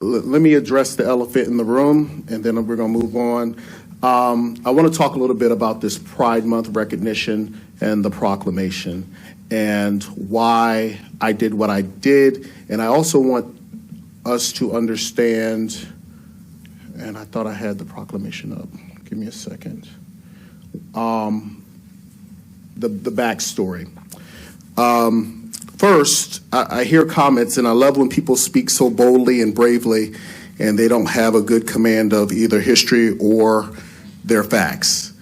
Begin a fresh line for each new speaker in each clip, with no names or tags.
Let me address the elephant in the room, and then we're going to move on. I want to talk a little bit about this Pride Month recognition and the proclamation and why I did what I did. And I also want us to understand, and I thought I had the proclamation up. Give me a second. The backstory. First, I hear comments, and I love when people speak so boldly and bravely, and they don't have a good command of either history or their facts.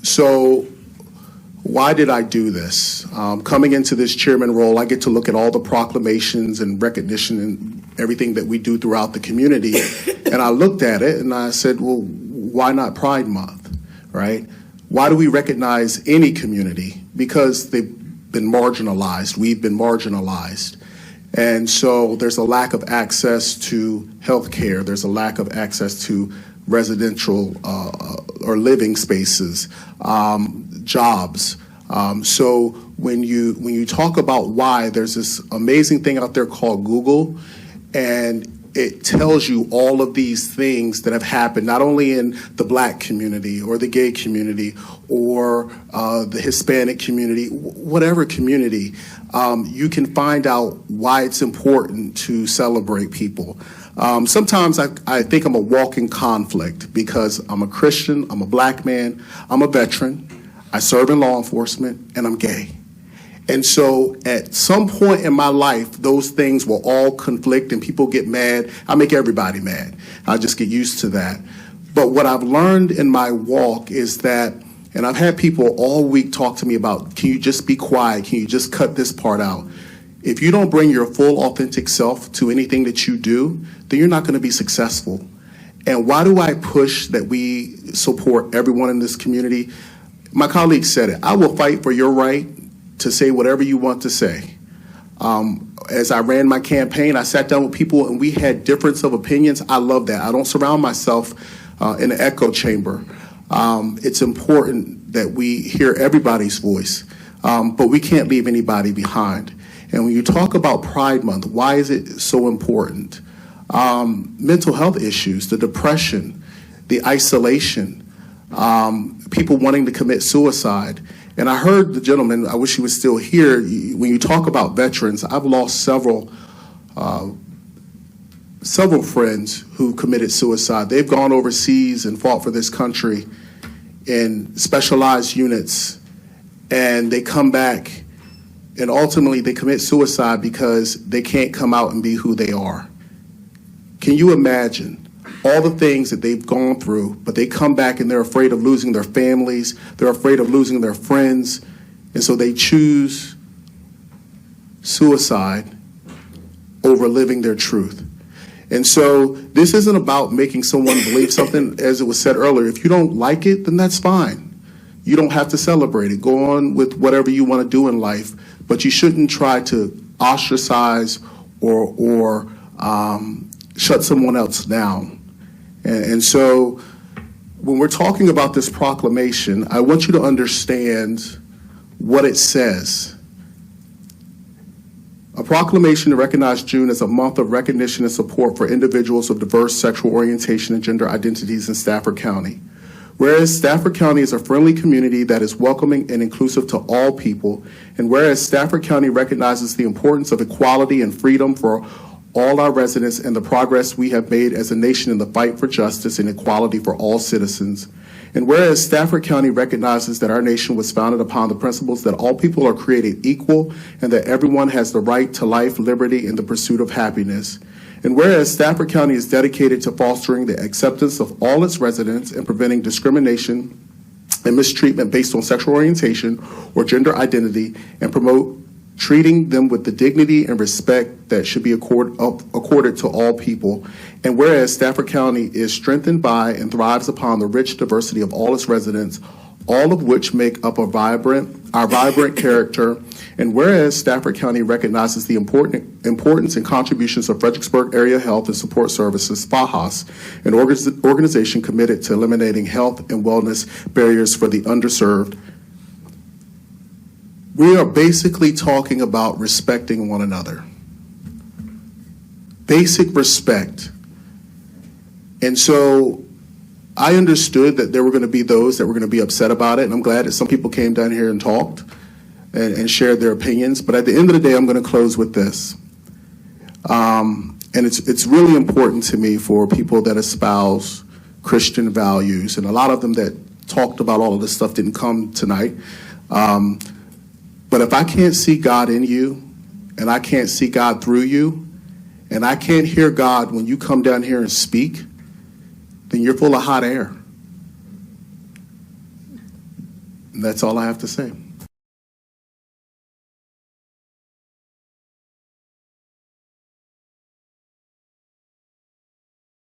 So why did I do this? Coming into this chairman role, I get to look at all the proclamations and recognition and everything that we do throughout the community, and I looked at it and I said, well, why not Pride Month, right? Why do we recognize any community? Because they've been marginalized. We've been marginalized. And so there's a lack of access to health care. There's a lack of access to residential or living spaces, jobs. So when you talk about why, there's this amazing thing out there called Google, and it tells you all of these things that have happened, not only in the Black community or the gay community or the Hispanic community, whatever community, you can find out why it's important to celebrate people. Sometimes I think I'm a walking conflict because I'm a Christian, I'm a Black man, I'm a veteran, I serve in law enforcement, and I'm gay. And so at some point in my life, those things will all conflict and people get mad. I make everybody mad. I just get used to that. But what I've learned in my walk is that, and I've had people all week talk to me about, can you just be quiet? Can you just cut this part out? If you don't bring your full authentic self to anything that you do, then you're not going to be successful. And why do I push that we support everyone in this community? My colleague said it. I will fight for your right to say whatever you want to say. As I ran my campaign, I sat down with people and we had difference of opinions. I love that. I don't surround myself in an echo chamber. It's important that we hear everybody's voice, but we can't leave anybody behind. And when you talk about Pride Month, why is it so important? Mental health issues, the depression, the isolation, people wanting to commit suicide. And I heard the gentleman, I wish he was still here, when you talk about veterans, I've lost several friends who committed suicide. They've gone overseas and fought for this country in specialized units, and they come back and ultimately they commit suicide because they can't come out and be who they are. Can you imagine all the things that they've gone through, but they come back and they're afraid of losing their families, they're afraid of losing their friends, and so they choose suicide over living their truth. And so this isn't about making someone believe something, as it was said earlier. If you don't like it, then that's fine. You don't have to celebrate it. Go on with whatever you want to do in life, but you shouldn't try to ostracize or shut someone else down. And so when we're talking about this proclamation, I want you to understand what it says. A proclamation to recognize June as a month of recognition and support for individuals of diverse sexual orientation and gender identities in Stafford County. Whereas Stafford County is a friendly community that is welcoming and inclusive to all people, and whereas Stafford County recognizes the importance of equality and freedom for all our residents and the progress we have made as a nation in the fight for justice and equality for all citizens. And whereas Stafford County recognizes that our nation was founded upon the principles that all people are created equal and that everyone has the right to life, liberty, and the pursuit of happiness. And whereas Stafford County is dedicated to fostering the acceptance of all its residents and preventing discrimination and mistreatment based on sexual orientation or gender identity, and promote treating them with the dignity and respect that should be accorded to all people. And whereas Stafford County is strengthened by and thrives upon the rich diversity of all its residents, all of which make up our vibrant character. And whereas Stafford County recognizes the importance and contributions of Fredericksburg Area Health and Support Services, FAHAS, an organization committed to eliminating health and wellness barriers for the underserved. We are basically talking about respecting one another. basic respect. And so I understood that there were going to be those that were going to be upset about it, and I'm glad that some people came down here and talked and shared their opinions. But at the end of the day, I'm going to close with this. And it's really important to me for people that espouse Christian values, and a lot of them that talked about all of this stuff didn't come tonight. But if I can't see God in you, and I can't see God through you, and I can't hear God when you come down here and speak, then you're full of hot air. And that's all I have to say.